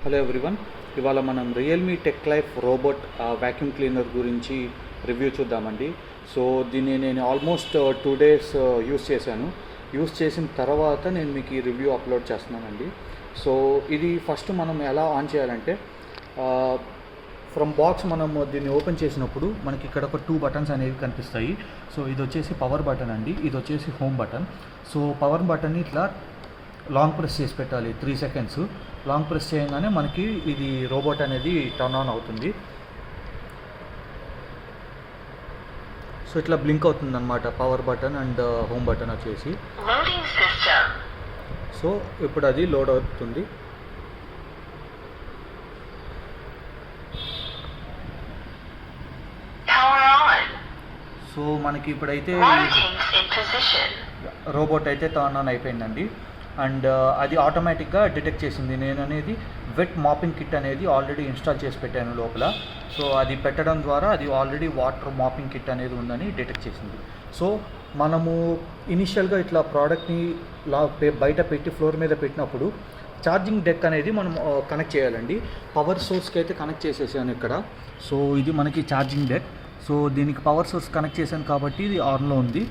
Hello everyone, ఇవాళ మనం Realme tech life robot vacuum cleaner గురించి రివ్యూ చూద్దామండి. సో దీన్ని నేను ఆల్మోస్ట్ 2 days యూస్ చేశాను. యూస్ చేసిన తర్వాత నేను మీకు ఈ రివ్యూ అప్లోడ్ చేస్తున్నానండి. సో ఇది ఫస్ట్ మనం ఎలా ఆన్ చేయాలంటే, ఫ్రమ్ బాక్స్ మనం దీన్ని ఓపెన్ చేసినప్పుడు మనకి ఇక్కడ ఒక 2 buttons అనేవి కనిపిస్తాయి. సో ఇది వచ్చేసి పవర్ బటన్ అండి, ఇది వచ్చేసి హోమ్ బటన్. సో పవర్ బటన్ని ఇట్లా లాంగ్ ప్రెస్ చేసి పెట్టాలి 3 seconds. లాంగ్ ప్రెస్ చేయగానే మనకి ఇది రోబోట్ అనేది టర్న్ ఆన్ అవుతుంది. సో ఇట్లా బ్లింక్ అవుతుంది అనమాట power button and home button వచ్చేసి. సో ఇప్పుడు అది లోడ్ అవుతుంది. సో మనకి ఇప్పుడైతే రోబోట్ అయితే టర్న్ ఆన్ అయిపోయిందండి. అండ్ అది ఆటోమేటిక్గా డిటెక్ట్ చేసింది. నేను అనేది వెట్ మాపింగ్ కిట్ అనేది ఆల్రెడీ ఇన్స్టాల్ చేసి పెట్టాను లోపల. సో అది పెట్టడం ద్వారా అది ఆల్రెడీ వాటర్ మాపింగ్ కిట్ అనేది ఉందని డిటెక్ట్ చేసింది. సో మనము ఇనిషియల్గా ఇట్లా ప్రోడక్ట్ని బయట పెట్టి ఫ్లోర్ మీద పెట్టినప్పుడు ఛార్జింగ్ డెక్ అనేది మనం కనెక్ట్ చేయాలండి. పవర్ సోర్స్కి అయితే కనెక్ట్ చేసేసాను ఇక్కడ. సో ఇది మనకి ఛార్జింగ్ డెక్. సో దీనికి పవర్ సోర్స్ కనెక్ట్ చేశాను కాబట్టి ఇది ఆన్లో ఉంది.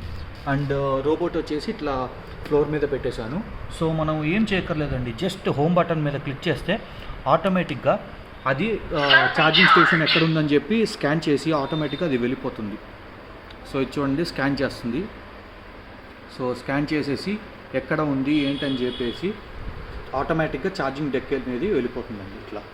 అండ్ రోబోట్ వచ్చేసి ఇట్లా ఫ్లోర్ మీద పెట్టేశాను. సో మనం ఏం చేయక్కర్లేదండి, జస్ట్ హోమ్ బటన్ మీద క్లిక్ చేస్తే ఆటోమేటిక్గా అది ఛార్జింగ్ స్టేషన్ ఎక్కడ ఉందని చెప్పి స్కాన్ చేసి ఆటోమేటిక్గా అది వెళ్ళిపోతుంది. సో ఇది చూడండి, స్కాన్ చేస్తుంది. సో స్కాన్ చేసేసి ఎక్కడ ఉంది ఏంటని చెప్పేసి ఆటోమేటిక్గా ఛార్జింగ్ డెక్ అనేది వెళ్ళిపోతుందండి ఇట్లా.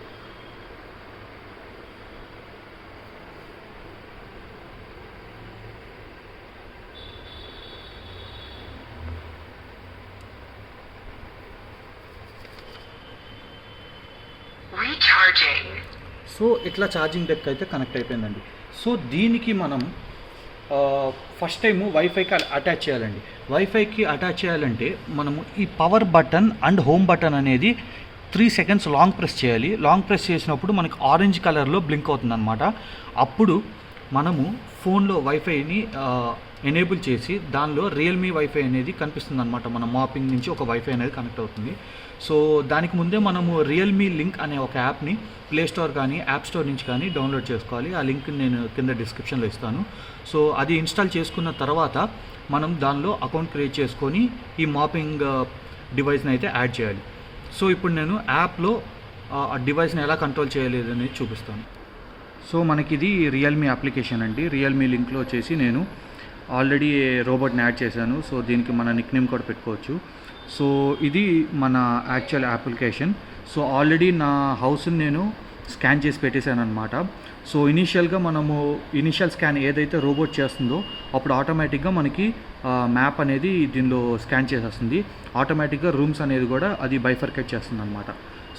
సో ఇట్లా ఛార్జింగ్ డెక్ అయితే కనెక్ట్ అయిపోయిందండి. సో దీనికి మనం ఫస్ట్ టైము వైఫైకి అటాచ్ చేయాలండి. వైఫైకి అటాచ్ చేయాలంటే మనము ఈ power button and home button అనేది 3 seconds లాంగ్ ప్రెస్ చేయాలి. లాంగ్ ప్రెస్ చేసినప్పుడు మనకి ఆరెంజ్ కలర్లో బ్లింక్ అవుతుందన్నమాట. అప్పుడు మనము ఫోన్లో వైఫైని ఎనేబుల్ చేసి దానిలో రియల్మీ వైఫై అనేది కనిపిస్తుంది అనమాట. మన మాపింగ్ నుంచి ఒక వైఫై అనేది కనెక్ట్ అవుతుంది. సో దానికి ముందే మనము రియల్మీ లింక్ అనే ఒక యాప్ని ప్లే స్టోర్ కానీ యాప్ స్టోర్ నుంచి కానీ డౌన్లోడ్ చేసుకోవాలి. ఆ లింక్ నేను కింద డిస్క్రిప్షన్లో ఇస్తాను. సో అది ఇన్స్టాల్ చేసుకున్న తర్వాత మనం దానిలో అకౌంట్ క్రియేట్ చేసుకొని ఈ మాపింగ్ డివైస్ని అయితే యాడ్ చేయాలి. సో ఇప్పుడు నేను యాప్లో ఆ డివైస్ని ఎలా కంట్రోల్ చేయలేదు అనేది చూపిస్తాను. సో మనకి ఇది రియల్మీ అప్లికేషన్ అండి. రియల్మీ లింక్లో వచ్చేసి నేను ఆల్రెడీ రోబోట్ని యాడ్ చేశాను. సో దీనికి మన నిక్ నేమ్ కూడా పెట్టుకోవచ్చు. సో ఇది మన యాక్చువల్ అప్లికేషన్. సో ఆల్రెడీ నా హౌస్ని నేను స్కాన్ చేసి పెట్టేశాను అనమాట. సో ఇనీషియల్గా మనము ఇనిషియల్ స్కాన్ ఏదైతే రోబోట్ చేస్తుందో అప్పుడు ఆటోమేటిక్గా మనకి మ్యాప్ అనేది దీనిలో స్కాన్ చేసేస్తుంది. ఆటోమేటిక్గా రూమ్స్ అనేది కూడా అది బైఫర్కేట్ చేస్తుంది అనమాట.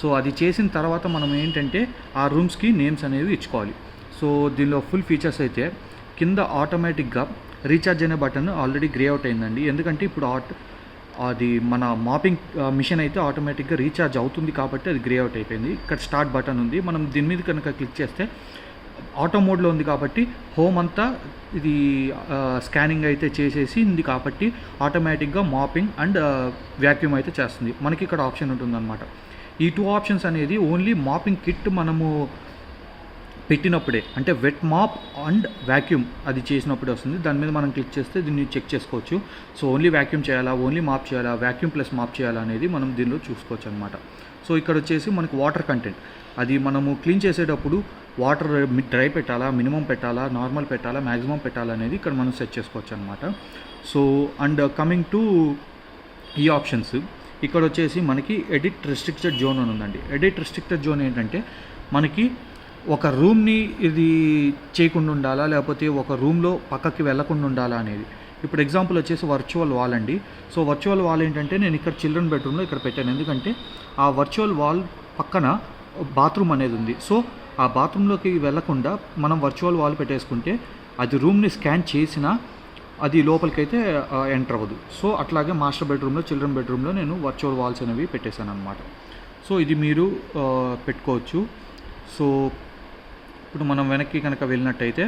సో అది చేసిన తర్వాత మనం ఏంటంటే ఆ రూమ్స్కి నేమ్స్ అనేవి ఇచ్చుకోవాలి. సో దీనిలో ఫుల్ ఫీచర్స్ అయితే కింద ఆటోమేటిక్గా రీఛార్జ్ అనే బటన్ ఆల్రెడీ గ్రే అవుట్ అయిందండి. ఎందుకంటే ఇప్పుడు అది మన మాపింగ్ మిషన్ అయితే ఆటోమేటిక్గా రీఛార్జ్ అవుతుంది కాబట్టి అది గ్రే అవుట్ అయిపోయింది. ఇక్కడ స్టార్ట్ బటన్ ఉంది, మనం దీని మీద కనుక క్లిక్ చేస్తే ఆటో మోడ్లో ఉంది కాబట్టి హోమ్ అంతా ఇది స్కానింగ్ అయితే చేసేసింది కాబట్టి ఆటోమేటిక్గా మాపింగ్ అండ్ వ్యాక్యూమ్ అయితే చేస్తుంది. మనకి ఇక్కడ ఆప్షన్ ఉంటుందన్నమాట. ఈ 2 options అనేది ఓన్లీ మాపింగ్ కిట్ మనము పెట్టినప్పుడే, అంటే వెట్ మాప్ అండ్ వ్యాక్యూమ్ అది చేసినప్పుడే వస్తుంది. దాని మీద మనం క్లిక్ చేస్తే దీన్ని చెక్ చేసుకోవచ్చు. సో ఓన్లీ వ్యాక్యూమ్ చేయాలా, ఓన్లీ మాప్ చేయాలా, వ్యాక్యూమ్ ప్లస్ మాప్ చేయాలా అనేది మనం దీనిలో చూసుకోవచ్చు అనమాట. సో ఇక్కడ వచ్చేసి మనకు వాటర్ కంటెంట్, అది మనము క్లీన్ చేసేటప్పుడు వాటర్ డ్రై పెట్టాలా, మినిమం పెట్టాలా, నార్మల్ పెట్టాలా, మ్యాక్సిమం పెట్టాలా అనేది ఇక్కడ మనం సెట్ చేసుకోవచ్చు అనమాట. సో అండ్ కమింగ్ టు ఈ ఆప్షన్స్, ఇక్కడ వచ్చేసి మనకి ఎడిట్ రిస్ట్రిక్టెడ్ జోన్ అని ఉందండి. ఎడిట్ రిస్ట్రిక్టెడ్ జోన్ ఏంటంటే మనకి ఒక రూమ్ని ఇది చేయకుండా ఉండాలా, లేకపోతే ఒక రూమ్లో పక్కకి వెళ్లకుండా ఉండాలా అనేది. ఇప్పుడు ఎగ్జాంపుల్ వచ్చేసి వర్చువల్ వాల్ అండి. సో వర్చువల్ వాల్ ఏంటంటే నేను ఇక్కడ చిల్డ్రన్ బెడ్రూమ్లో ఇక్కడ పెట్టాను. ఎందుకంటే ఆ వర్చువల్ వాల్ పక్కన బాత్రూమ్ అనేది ఉంది. సో ఆ బాత్రూంలోకి వెళ్లకుండా మనం వర్చువల్ వాల్ పెట్టేసుకుంటే అది రూమ్ని స్కాన్ చేసినా అది లోపలికైతే ఎంటర్ అవ్వదు. సో అట్లాగే మాస్టర్ బెడ్రూమ్లో, చిల్డ్రన్ బెడ్రూమ్లో నేను వర్చువల్ వాల్స్ అనేవి పెట్టేశాను అనమాట. సో ఇది మీరు పెట్టుకోవచ్చు. సో ఇప్పుడు మనం వెనక్కి కనుక వెళ్ళినట్టయితే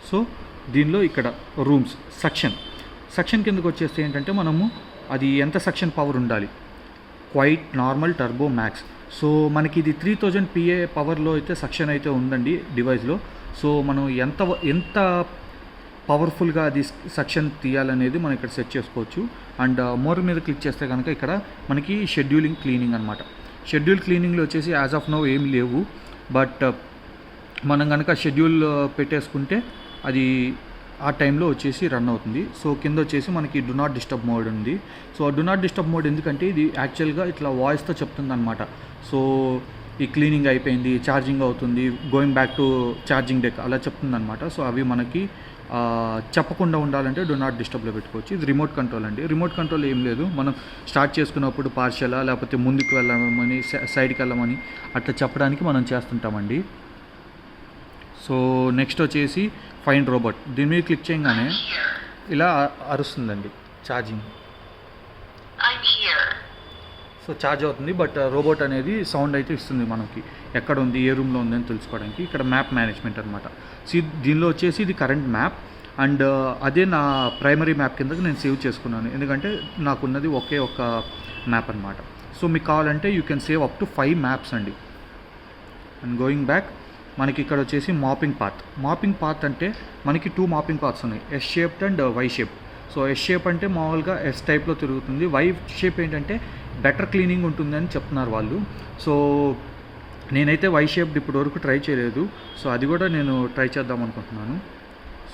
సో దీనిలో ఇక్కడ రూమ్స్ సెక్షన్ కిందకు వచ్చేస్తే ఏంటంటే మనము అది ఎంత సక్షన్ పవర్ ఉండాలి, quiet, normal, turbo, max. So మనకి ఇది 3000 PA పవర్లో అయితే సక్షన్ అయితే ఉందండి డివైస్లో. సో మనం ఎంత పవర్ఫుల్గా అది సక్షన్ తీయాలనేది మనం ఇక్కడ సెట్ చేసుకోవచ్చు. అండ్ మోర్ మీద క్లిక్ చేస్తే కనుక ఇక్కడ మనకి షెడ్యూలింగ్ క్లీనింగ్ అనమాట. షెడ్యూల్ క్లీనింగ్లో వచ్చేసి యాజ్ ఆఫ్ నౌ ఏమి లేవు, బట్ మనం కనుక షెడ్యూల్ పెట్టేసుకుంటే అది ఆ టైంలో వచ్చేసి రన్ అవుతుంది. సో కింద వచ్చేసి మనకి డు నాట్ డిస్టర్బ్ మోడ్ ఉంది. So do not disturb mode ఎందుకంటే ఇది యాక్చువల్గా ఇట్లా వాయిస్తో చెప్తుంది అనమాట. సో ఈ క్లీనింగ్ అయిపోయింది, ఛార్జింగ్ అవుతుంది, going back to charging deck అలా చెప్తుంది అనమాట. సో అవి మనకి చెప్పకుండా ఉండాలంటే డు నాట్ డిస్టర్బ్లో పెట్టుకోవచ్చు. ఇది రిమోట్ కంట్రోల్ అండి. రిమోట్ కంట్రోల్ ఏం లేదు, మనం స్టార్ట్ చేసుకున్నప్పుడు పార్షలా లేకపోతే ముందుకు వెళ్ళమని సైడ్కి వెళ్ళమని అట్లా చెప్పడానికి మనం చేస్తుంటామండి. సో నెక్స్ట్ వచ్చేసి ఫైండ్ రోబోట్. దీని మీద క్లిక్ చేయగానే ఇలా అరుస్తుందండి ఛార్జింగ్. సో ఛార్జ్ అవుతుంది, బట్ రోబోట్ అనేది సౌండ్ అయితే ఇస్తుంది మనకి ఎక్కడ ఉంది, ఏ రూమ్లో ఉంది అని తెలుసుకోవడానికి. ఇక్కడ మ్యాప్ మేనేజ్మెంట్ అనమాట. దీనిలో వచ్చేసి ఇది కరెంట్ మ్యాప్, అండ్ అదే నా ప్రైమరీ మ్యాప్ కింద నేను సేవ్ చేసుకున్నాను, ఎందుకంటే నాకున్నది ఒకే ఒక మ్యాప్ అనమాట. సో మీకు కావాలంటే you can save up to 5 maps అండి. అండ్ గోయింగ్ బ్యాక్ మనకి ఇక్కడ వచ్చేసి మాపింగ్ పాత్ అంటే మనకి 2 మాపింగ్ పాత్స్ ఉన్నాయి, S shaped and Y shape. So S shape అంటే మామూలుగా ఎస్ టైప్లో తిరుగుతుంది, వై షేప్ ఏంటంటే బెటర్ క్లీనింగ్ ఉంటుందని చెప్తున్నారు వాళ్ళు. సో నేనైతే వై షేప్డ్ ఇప్పటి వరకు ట్రై చేయలేదు, సో అది కూడా నేను ట్రై చేద్దాం అనుకుంటున్నాను.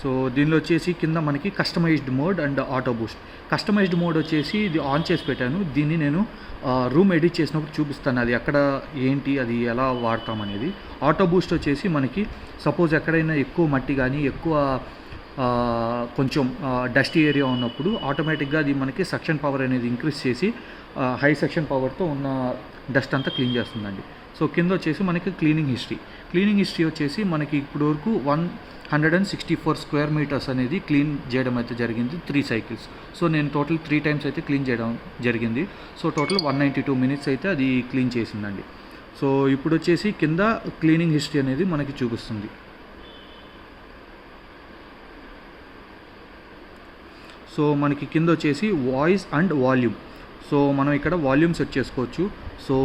సో దీనిలో వచ్చేసి కింద మనకి customised mode and auto boost. Customised mode వచ్చేసి ఇది ఆన్ చేసి పెట్టాను, దీన్ని నేను రూమ్ ఎడిట్ చేసినప్పుడు చూపిస్తాను అది ఎక్కడ ఏంటి అది ఎలా వాడతామనేది. ఆటో బూస్ట్ వచ్చేసి మనకి సపోజ్ ఎక్కడైనా ఎక్కువ మట్టి కానీ ఎక్కువ కొంచెం డస్టీ ఏరియా ఉన్నప్పుడు ఆటోమేటిక్గా అది మనకి సక్షన్ పవర్ అనేది ఇంక్రీజ్ చేసి హై సెక్షన్ పవర్తో ఉన్న డస్ట్ అంతా క్లీన్ చేస్తుందండి. సో కింద వచ్చేసి మనకి క్లీనింగ్ హిస్టరీ వచ్చేసి మనకి ఇప్పుడు వరకు 164 స్క్వేర్ మీటర్స్ అనేది క్లీన్ చేయడం అయితే జరిగింది, 3 సైకిల్స్. సో నేను టోటల్ 3 టైమ్స్ అయితే క్లీన్ చేయడం జరిగింది. సో టోటల్ 192 మినిట్స్ అయితే అది క్లీన్ చేసిందండి. సో ఇప్పుడు వచ్చేసి కింద క్లీనింగ్ హిస్టరీ అనేది మనకి చూపిస్తుంది. సో మనకి కింద వచ్చేసి వాయిస్ అండ్ వాల్యూమ్. సో మనం ఇక్కడ వాల్యూమ్ సెట్ చేసుకోవచ్చు. సో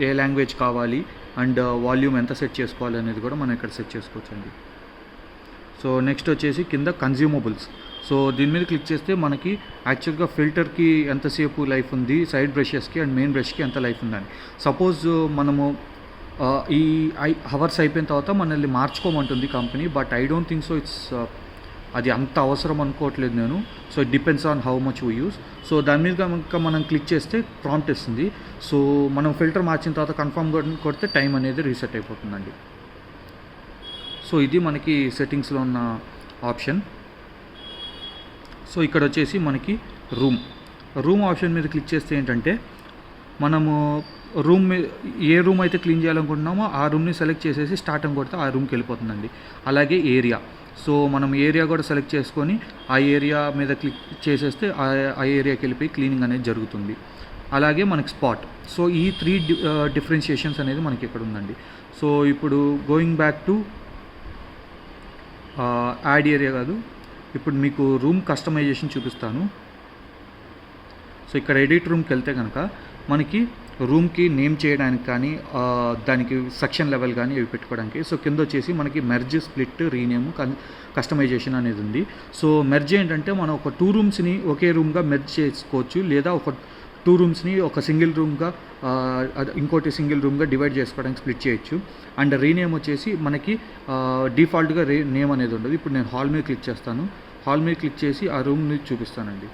ఏ లాంగ్వేజ్ కావాలి అండ్ వాల్యూమ్ ఎంత సెట్ చేసుకోవాలి అనేది కూడా మనం ఇక్కడ సెట్ చేసుకోవచ్చు అండి. సో నెక్స్ట్ వచ్చేసి కింద కన్జ్యూమబుల్స్. సో దీని మీద క్లిక్ చేస్తే మనకి యాక్చువల్గా ఫిల్టర్కి ఎంతసేపు లైఫ్ ఉంది, సైడ్ బ్రషెస్కి అండ్ మెయిన్ బ్రష్కి ఎంత లైఫ్ ఉందని. సపోజ్ మనము ఈ హవర్స్ అయిపోయిన తర్వాత మనల్ని మార్చుకోమంటుంది company, but I don't think so it's అది అంత అవసరం అనుకోవట్లేదు నేను. So it depends on how much we use. So దాని మీద కనుక మనం క్లిక్ చేస్తే ప్రాంప్ట్ ఇస్తుంది. సో మనం ఫిల్టర్ మార్చిన తర్వాత కన్ఫర్మ్ కొడితే టైం అనేది రీసెట్ అయిపోతుందండి. సో ఇది మనకి సెట్టింగ్స్లో ఉన్న ఆప్షన్. సో ఇక్కడ వచ్చేసి మనకి రూమ్ ఆప్షన్ మీద క్లిక్ చేస్తే ఏంటంటే మనము ఏ రూమ్ అయితే క్లీన్ చేయాలనుకుంటున్నామో ఆ రూమ్ని సెలెక్ట్ చేసేసి స్టార్ట్ అని కొడితే ఆ రూమ్కి వెళ్ళిపోతుందండి. అలాగే ఏరియా, సో మనం ఏరియా కూడా సెలెక్ట్ చేసుకొని ఆ ఏరియా మీద క్లిక్ చేసేస్తే ఆ ఏరియాకి వెళ్ళిపోయి క్లీనింగ్ అనేది జరుగుతుంది. అలాగే మనకి స్పాట్. సో ఈ 3 డిఫరెన్షియేషన్స్ అనేది మనకి ఇక్కడ ఉందండి. సో ఇప్పుడు going back to add area కాదు, ఇప్పుడు మీకు రూమ్ కస్టమైజేషన్ చూపిస్తాను. సో ఇక్కడ ఎడిట్ రూమ్కి వెళ్తే కనుక మనకి రూమ్కి నేమ్ చేయడానికి కానీ దానికి సెక్షన్ లెవెల్ కానీ ఇవి పెట్టుకోవడానికి. సో కింద వచ్చేసి మనకి మెర్జ్, స్ప్లిట్, రీనేమ్, కస్టమైజేషన్ అనేది ఉంది. సో మెర్జ్ ఏంటంటే మనం ఒక 2 రూమ్స్ని ఒకే రూమ్గా మెర్జ్ చేసుకోవచ్చు, లేదా ఒక 2 రూమ్స్ని ఒక సింగిల్ రూమ్గా ఇంకోటి సింగిల్ రూమ్గా డివైడ్ చేసుకోవడానికి స్ప్లిట్ చేయొచ్చు. అండ్ రీనేమ్ వచ్చేసి మనకి డిఫాల్ట్గా నేమ్ అనేది ఉండదు. ఇప్పుడు నేను హాల్ మీద క్లిక్ చేస్తాను, హాల్ మీద క్లిక్ చేసి ఆ రూమ్ని చూపిస్తానండి.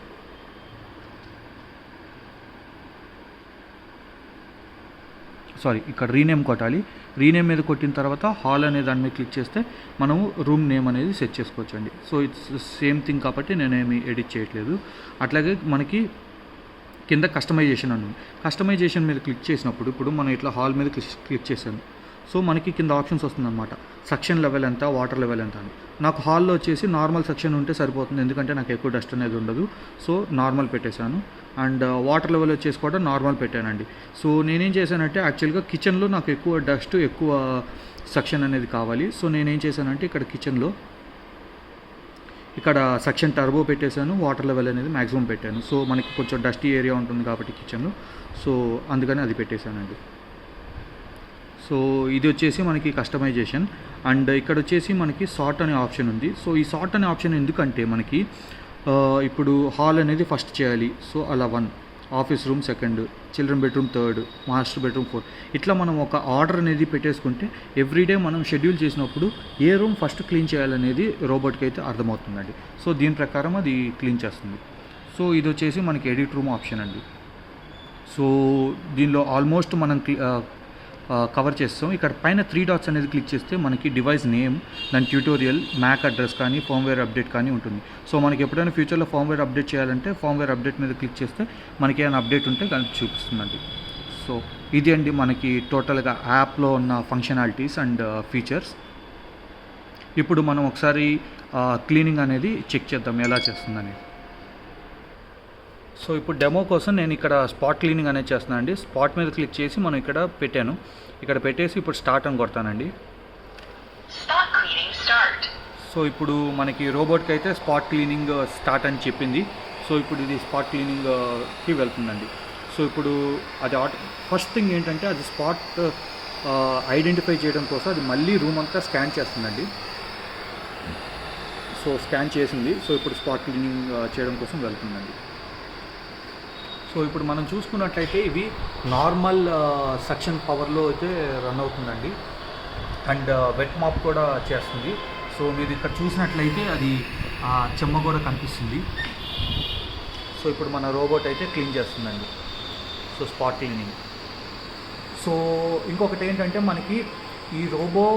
ఇక్కడ రీనేమ్ కొట్టాలి. రీనేమ్ మీద కొట్టిన తర్వాత హాల్ అనే దాని మీద క్లిక్ చేస్తే మనము రూమ్ నేమ్ అనేది సెట్ చేసుకోవచ్చు అండి. సో ఇట్స్ సేమ్ థింగ్ కాబట్టి నేనేమి ఎడిట్ చేయట్లేదు. అట్లాగే మనకి కింద కస్టమైజేషన్ అని ఉంది. కస్టమైజేషన్ మీద క్లిక్ చేసినప్పుడు ఇప్పుడు మనం ఇట్లా హాల్ మీద క్లిక్ చేసాను. సో మనకి కింద ఆప్షన్స్ వస్తుందన్నమాట, సక్షన్ లెవెల్ ఎంత, వాటర్ లెవెల్ ఎంత అని. నాకు హాల్లో వచ్చేసి నార్మల్ సెక్షన్ ఉంటే సరిపోతుంది, ఎందుకంటే నాకు ఎక్కువ డస్ట్ అనేది ఉండదు. సో నార్మల్ పెట్టేశాను. అండ్ వాటర్ లెవెల్ వచ్చేసి కూడా నార్మల్ పెట్టానండి. సో నేనేం చేశానంటే యాక్చువల్గా కిచెన్లో నాకు ఎక్కువ డస్ట్, ఎక్కువ సక్షన్ అనేది కావాలి. సో నేనేం చేశానంటే ఇక్కడ కిచెన్లో ఇక్కడ సక్షన్ టర్బో పెట్టేశాను, వాటర్ లెవెల్ అనేది మ్యాక్సిమం పెట్టాను. సో మనకి కొంచెం డస్టీ ఏరియా ఉంటుంది కాబట్టి కిచెన్లో, సో అందుకని అది పెట్టేశానండి. సో ఇది వచ్చేసి మనకి కస్టమైజేషన్. అండ్ ఇక్కడ వచ్చేసి మనకి సార్ట్ అనే ఆప్షన్ ఉంది. సో ఈ సార్ట్ అనే ఆప్షన్ ఎందుకంటే మనకి ఇప్పుడు హాల్ అనేది ఫస్ట్ చేయాలి, సో అలా 1, office room second, children bedroom third, master bedroom 4, ఇట్లా మనం ఒక ఆర్డర్ అనేది పెట్టేసుకుంటే ఎవ్రీడే మనం షెడ్యూల్ చేసినప్పుడు ఏ రూమ్ ఫస్ట్ క్లీన్ చేయాలనేది రోబోట్కి అయితే అర్థమవుతుందండి. సో దీని ప్రకారం అది క్లీన్ చేస్తుంది. సో ఇది వచ్చేసి మనకి ఎడిట్ రూమ్ ఆప్షన్ అండి. సో దీనిలో ఆల్మోస్ట్ మనం కవర్ చేస్తాం. ఇక్కడ పైన 3 డాట్స్ అనేది క్లిక్ చేస్తే మనకి డివైస్ నేమ్, దాని ట్యూటోరియల్, మ్యాక్ అడ్రస్ కానీ ఫర్మ్వేర్ అప్డేట్ కానీ ఉంటుంది. సో మనకి ఎప్పుడైనా ఫ్యూచర్లో ఫర్మ్వేర్ అప్డేట్ చేయాలంటే ఫర్మ్వేర్ అప్డేట్ మీద క్లిక్ చేస్తే మనకి ఏమైనా అప్డేట్ ఉంటే కానీ చూపిస్తుందండి. సో ఇది అండి మనకి టోటల్గా యాప్లో ఉన్న ఫంక్షనాలిటీస్ అండ్ ఫీచర్స్. ఇప్పుడు మనం ఒకసారి క్లీనింగ్ అనేది చెక్ చేద్దాం ఎలా చేస్తుందని. సో ఇప్పుడు డెమో కోసం నేను ఇక్కడ స్పాట్ క్లీనింగ్ అనేది చేస్తున్నాను అండి. స్పాట్ మీద క్లిక్ చేసి మనం ఇక్కడ పెట్టాను, ఇక్కడ పెట్టేసి ఇప్పుడు స్టార్ట్ అని కొడతానండి. సో ఇప్పుడు మనకి రోబోట్కి అయితే స్పాట్ క్లీనింగ్ స్టార్ట్ అని చెప్పింది. సో ఇప్పుడు ఇది స్పాట్ క్లీనింగ్కి వెళ్తుందండి. సో ఇప్పుడు అది ఫస్ట్ థింగ్ ఏంటంటే అది స్పాట్ ఐడెంటిఫై చేయడం కోసం అది మళ్ళీ రూమ్ అంతా స్కాన్ చేస్తుందండి. సో స్కాన్ చేసింది. సో ఇప్పుడు స్పాట్ క్లీనింగ్ చేయడం కోసం వెళ్తుందండి. సో ఇప్పుడు మనం చూసుకున్నట్లయితే ఇవి నార్మల్ సక్షన్ పవర్లో అయితే రన్ అవుతుందండి. అండ్ వెట్ మాప్ కూడా చేస్తుంది. సో మీరు ఇక్కడ చూసినట్లయితే అది చెమ్మ కూడా కనిపిస్తుంది. సో ఇప్పుడు మన రోబోట్ అయితే క్లీన్ చేస్తుందండి. So spot cleaning. సో ఇంకొకటి ఏంటంటే మనకి ఈ రోబో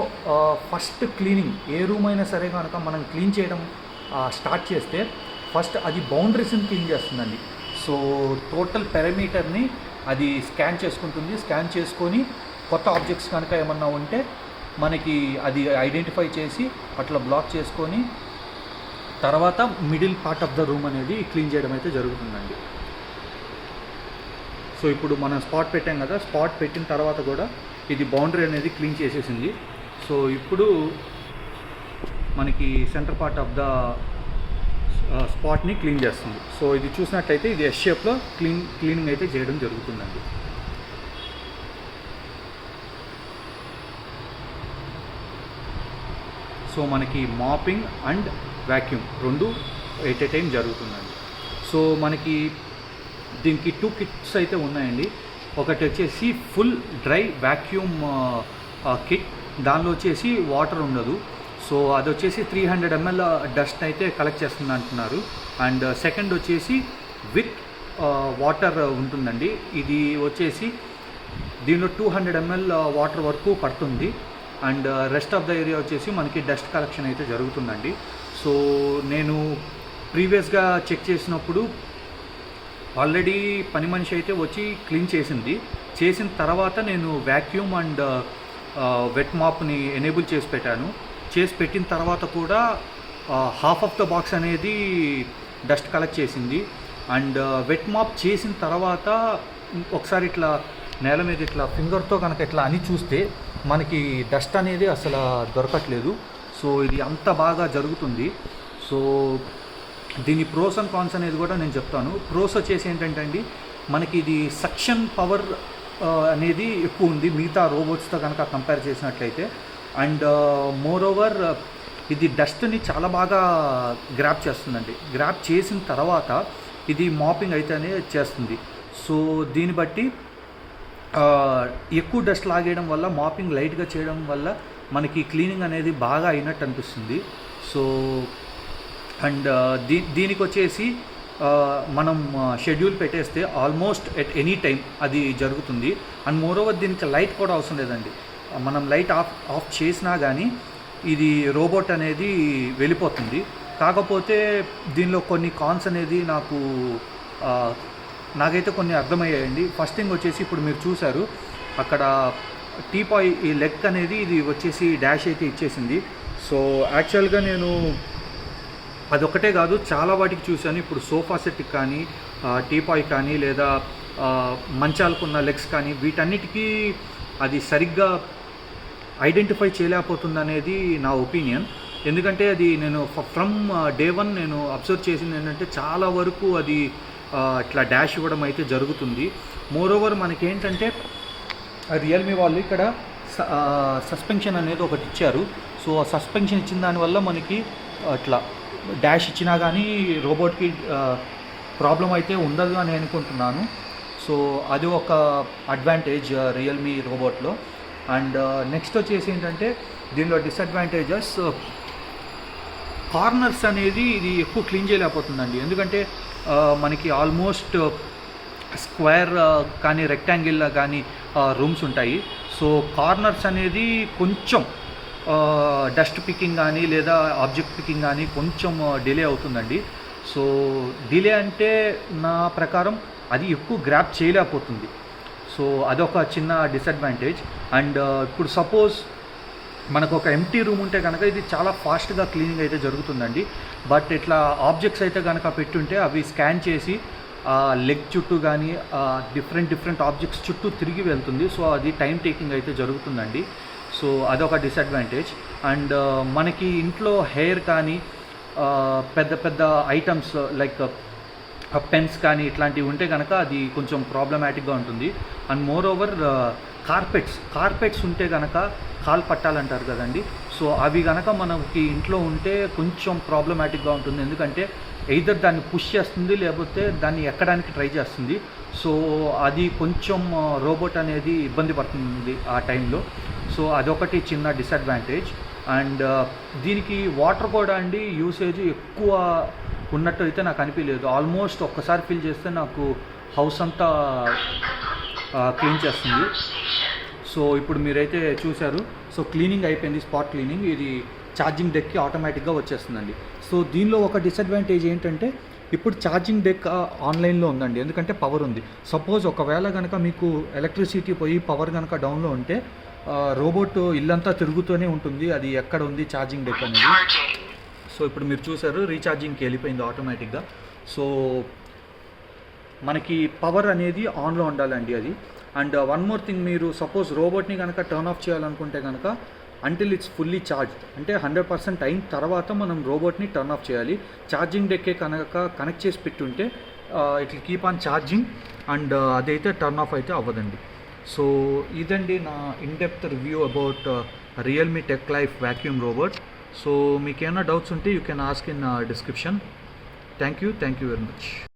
ఫస్ట్ క్లీనింగ్ ఏ రూమ్ అయినా సరే కనుక మనం క్లీన్ చేయడం స్టార్ట్ చేస్తే ఫస్ట్ అది బౌండరీస్ని క్లీన్ చేస్తుందండి. సో టోటల్ పెరిమీటర్ని అది స్కాన్ చేసుకుంటుంది. స్కాన్ చేసుకొని కొత్త ఆబ్జెక్ట్స్ కనుక ఏమన్నా ఉంటే మనకి అది ఐడెంటిఫై చేసి అట్లా బ్లాక్ చేసుకొని తర్వాత middle part of the room అనేది క్లీన్ చేయడం అయితే జరుగుతుందండి. సో ఇప్పుడు మనం స్పాట్ పెట్టాం కదా, స్పాట్ పెట్టిన తర్వాత కూడా ఇది బౌండరీ అనేది క్లీన్ చేసేసింది. సో ఇప్పుడు మనకి సెంటర్ పార్ట్ ఆఫ్ ద స్పాట్ని క్లీన్ చేస్తుంది. సో ఇది చూసినట్టయితే ఇది ఎస్ షేప్లో క్లీనింగ్ అయితే చేయడం జరుగుతుందండి. సో మనకి మాపింగ్ అండ్ వ్యాక్యూమ్ రెండు ఎట్ ఏ టైం జరుగుతుందండి. సో మనకి దీనికి 2 కిట్స్ అయితే ఉన్నాయండి. ఒకటి వచ్చేసి ఫుల్ డ్రై వ్యాక్యూమ్ కిట్, దానిలో వచ్చేసి వాటర్ ఉండదు. సో అది వచ్చేసి 300 ml డస్ట్ అయితే కలెక్ట్ చేస్తుంది అంటున్నారు. అండ్ సెకండ్ వచ్చేసి విత్ వాటర్ ఉంటుందండి. ఇది వచ్చేసి దీనిలో 200 ml వాటర్ వరకు పడుతుంది. And rest of the area వచ్చేసి మనకి డస్ట్ కలెక్షన్ అయితే జరుగుతుందండి. సో నేను ప్రీవియస్గా చెక్ చేసినప్పుడు ఆల్రెడీ పని మనిషి అయితే వచ్చి క్లీన్ చేసింది. చేసిన తర్వాత నేను వ్యాక్యూమ్ అండ్ వెట్ మాప్ని ఎనేబుల్ చేసి పెట్టాను. చేసి పెట్టిన తర్వాత కూడా హాఫ్ ఆఫ్ ద బాక్స్ అనేది డస్ట్ కలెక్ట్ చేసింది. అండ్ వెట్ మాప్ చేసిన తర్వాత ఒకసారి ఇట్లా నేల మీద ఇట్లా ఫింగర్తో కనుక ఇట్లా అని చూస్తే మనకి డస్ట్ అనేది అసలు దొరకట్లేదు. సో ఇది అంత బాగా జరుగుతుంది. సో దీని ప్రోస్ అండ్ కాన్స్ అనేది కూడా నేను చెప్తాను. ప్రోస్ వచ్చేసి ఏంటంటే అండి మనకి ఇది సక్షన్ పవర్ అనేది ఎక్కువ ఉంది మిగతా రోబోట్స్తో కనుక కంపేర్ చేసినట్లయితే. అండ్ మోర్ ఓవర్ ఇది డస్ట్ని చాలా బాగా గ్రాప్ చేస్తుందండి. గ్రాప్ చేసిన తర్వాత ఇది మాపింగ్ అయితేనే చేస్తుంది. సో దీన్ని బట్టి ఎక్కువ డస్ట్ లాగేయడం వల్ల, మాపింగ్ లైట్గా చేయడం వల్ల మనకి క్లీనింగ్ అనేది బాగా అయినట్టు అనిపిస్తుంది. సో అండ్ దీనికి వచ్చేసి మనం షెడ్యూల్ పెట్టేస్తే ఆల్మోస్ట్ ఎట్ ఎనీ టైం అది జరుగుతుంది. అండ్ మోర్ ఓవర్ దీనికి లైట్ కూడా అవసరం లేదండి. మనం లైట్ ఆఫ్ చేసినా కానీ ఇది రోబోట్ అనేది వెళ్ళిపోతుంది. కాకపోతే దీనిలో కొన్ని కాన్స్ అనేది నాకైతే కొన్ని అర్థమయ్యాయండి. ఫస్ట్ థింగ్ వచ్చేసి ఇప్పుడు మీరు చూసారు అక్కడ టీపాయ్ ఈ లెగ్ అనేది ఇది వచ్చేసి డాష్ అయితే ఇచ్చేసింది. సో యాక్చువల్గా నేను అదొక్కటే కాదు చాలా వాటికి చూశాను. ఇప్పుడు సోఫా సెట్కి కానీ టీపాయ్ కానీ లేదా మంచాలకున్న లెగ్స్ కానీ వీటన్నిటికీ అది సరిగ్గా ఐడెంటిఫై చేయలేకపోతుంది అనేది నా ఒపీనియన్. ఎందుకంటే అది నేను ఫ్రమ్ డే వన్ నేను అబ్జర్వ్ చేసింది ఏంటంటే చాలా వరకు అది ఇట్లా డాష్ ఇవ్వడం అయితే జరుగుతుంది. మోరోవర్ మనకేంటంటే రియల్మీ వాళ్ళు ఇక్కడ సస్పెన్షన్ అనేది ఒకటి ఇచ్చారు. సో ఆ సస్పెన్షన్ ఇచ్చిన దానివల్ల మనకి అట్లా డాష్ ఇచ్చినా కానీ రోబోట్కి ప్రాబ్లం అయితే ఉండదు అని అనుకుంటున్నాను. సో అది ఒక అడ్వాంటేజ్ రియల్మీ రోబోట్లో. అండ్ నెక్స్ట్ వచ్చేసి ఏంటంటే దీనిలో డిసడ్వాంటేజెస్, కార్నర్స్ అనేది ఇది ఎక్కువ క్లీన్ చేయలేకపోతుందండి. ఎందుకంటే మనకి ఆల్మోస్ట్ స్క్వేర్ కానీ రెక్టాంగిల్ కానీ రూమ్స్ ఉంటాయి. సో కార్నర్స్ అనేది కొంచెం డస్ట్ పికింగ్ కానీ లేదా ఆబ్జెక్ట్ పికింగ్ కానీ కొంచెం డిలే అవుతుందండి. సో డిలే అంటే నా ప్రకారం అది ఎక్కువ గ్రాప్ చేయలేకపోతుంది. సో అదొక చిన్న డిసడ్వాంటేజ్. అండ్ ఇప్పుడు సపోజ్ మనకు ఒక ఎంటీ రూమ్ ఉంటే కనుక ఇది చాలా ఫాస్ట్గా క్లీనింగ్ అయితే జరుగుతుందండి. బట్ ఇట్లా ఆబ్జెక్ట్స్ అయితే కనుక పెట్టుంటే అవి స్కాన్ చేసి లెగ్ చుట్టూ కానీ డిఫరెంట్ ఆబ్జెక్ట్స్ చుట్టూ తిరిగి వెళ్తుంది. సో అది టైం టేకింగ్ అయితే జరుగుతుందండి. సో అదొక డిసడ్వాంటేజ్. అండ్ మనకి ఇంట్లో హెయిర్ కానీ పెద్ద ఐటమ్స్ లైక్ పెన్స్ కానీ ఇట్లాంటివి ఉంటే కనుక అది కొంచెం ప్రాబ్లమాటిక్గా ఉంటుంది. అండ్ మోర్ ఓవర్ కార్పెట్స్ ఉంటే కనుక కాలు పట్టాలంటారు కదండి. సో అవి కనుక మనకి ఇంట్లో ఉంటే కొంచెం ప్రాబ్లమాటిక్గా ఉంటుంది. ఎందుకంటే ఎయిదర్ దాన్ని పుష్ చేస్తుంది లేకపోతే దాన్ని ఎక్కడానికి ట్రై చేస్తుంది. సో అది కొంచెం రోబోట్ అనేది ఇబ్బంది పడుతుంది ఆ టైంలో. సో అదొకటి చిన్న డిసడ్వాంటేజ్. అండ్ దీనికి వాటర్ కూడా అండి యూసేజ్ ఎక్కువ ఉన్నట్టు అయితే నాకు అనిపించలేదు. ఆల్మోస్ట్ ఒక్కసారి ఫిల్ చేస్తే నాకు హౌస్ అంతా క్లీన్ చేస్తుంది. సో ఇప్పుడు మీరైతే చూశారు. సో క్లీనింగ్ అయిపోయింది, స్పాట్ క్లీనింగ్. ఇది ఛార్జింగ్ డెక్కి ఆటోమేటిక్గా వచ్చేస్తుందండి. సో దీనిలో ఒక డిసడ్వాంటేజ్ ఏంటంటే ఇప్పుడు ఛార్జింగ్ డెక్ ఆన్లైన్లో ఉందండి, ఎందుకంటే పవర్ ఉంది. సపోజ్ ఒకవేళ కనుక మీకు ఎలక్ట్రిసిటీ పోయి పవర్ కనుక డౌన్లో ఉంటే రోబోట్ ఇల్లంతా తిరుగుతూనే ఉంటుంది, అది ఎక్కడ ఉంది ఛార్జింగ్ డెక్ అనేది. సో ఇప్పుడు మీరు చూసారు రీఛార్జింగ్కి వెళ్ళిపోయింది ఆటోమేటిక్గా. సో మనకి పవర్ అనేది ఆన్లో ఉండాలండి అది. అండ్ వన్ మోర్ థింగ్, మీరు సపోజ్ రోబోట్ని కనుక టర్న్ ఆఫ్ చేయాలనుకుంటే కనుక అంటిల్ ఇట్స్ ఫుల్లీ ఛార్జ్డ్ అంటే 100% అయిన తర్వాత మనం రోబోట్ని టర్న్ ఆఫ్ చేయాలి. ఛార్జింగ్ డెక్కే కనుక కనెక్ట్ చేసి పెట్టుంటే it will keep on charging and అదైతే టర్న్ ఆఫ్ అయితే అవ్వదండి. సో ఇదండి నా in depth review about Realme tech life vacuum robot. So మీకు ఏమైనా డౌట్స్ ఉంటే you can ask in description. Thank you very much.